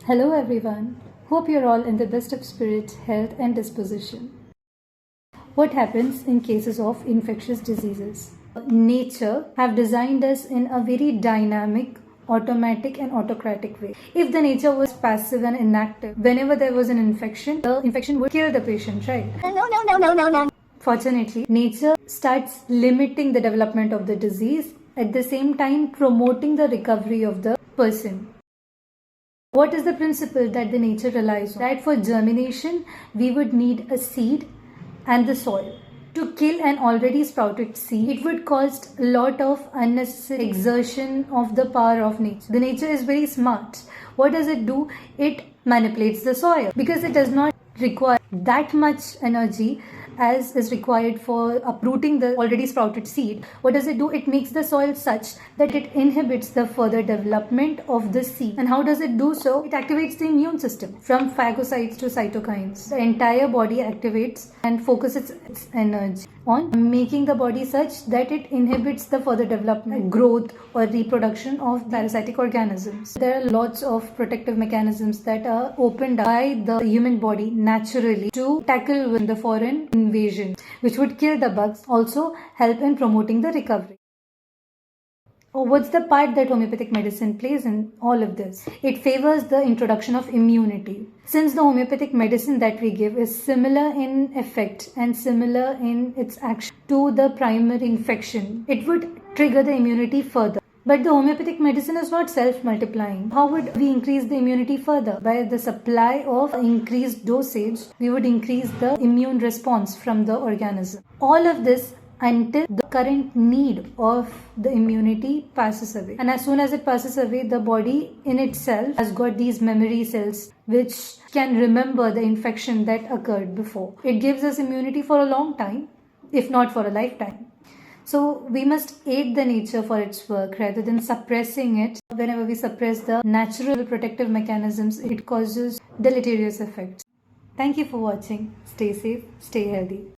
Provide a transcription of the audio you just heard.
Hello everyone. Hope you're all in the best of spirit, health and disposition. What happens in cases of infectious diseases? Nature have designed us in a very dynamic, automatic and autocratic way. If the nature was passive and inactive, whenever there was an infection, the infection would kill the patient, right? No. Fortunately, nature starts limiting the development of the disease, at the same time promoting the recovery of the person. What is the principle that the nature relies on? That for germination, we would need a seed and the soil. To kill an already sprouted seed, it would cost a lot of unnecessary exertion of the power of nature. The nature is very smart. What does it do? It manipulates the soil because it does not require that much energy as is required for uprooting the already sprouted seed. What does it do? It makes the soil such that it inhibits the further development of the seed. And how does it do so? It activates the immune system from phagocytes to cytokines. The entire body activates and focuses its energy on making the body such that it inhibits the further development, growth or reproduction of parasitic organisms. There are lots of protective mechanisms that are opened by the human body naturally to tackle the foreign invasion, which would kill the bugs, also help in promoting the recovery. What's the part that homeopathic medicine plays in all of this? It favors the introduction of immunity. Since the homeopathic medicine that we give is similar in effect and similar in its action to the primary infection, it would trigger the immunity further. But the homeopathic medicine is not self-multiplying. How would we increase the immunity further? By the supply of increased dosage, we would increase the immune response from the organism. All of this until the current need of the immunity passes away. And as soon as it passes away, the body in itself has got these memory cells which can remember the infection that occurred before. It gives us immunity for a long time, if not for a lifetime. So we must aid the nature for its work rather than suppressing it. Whenever we suppress the natural protective mechanisms, it causes deleterious effects. Thank you for watching. Stay safe, stay healthy.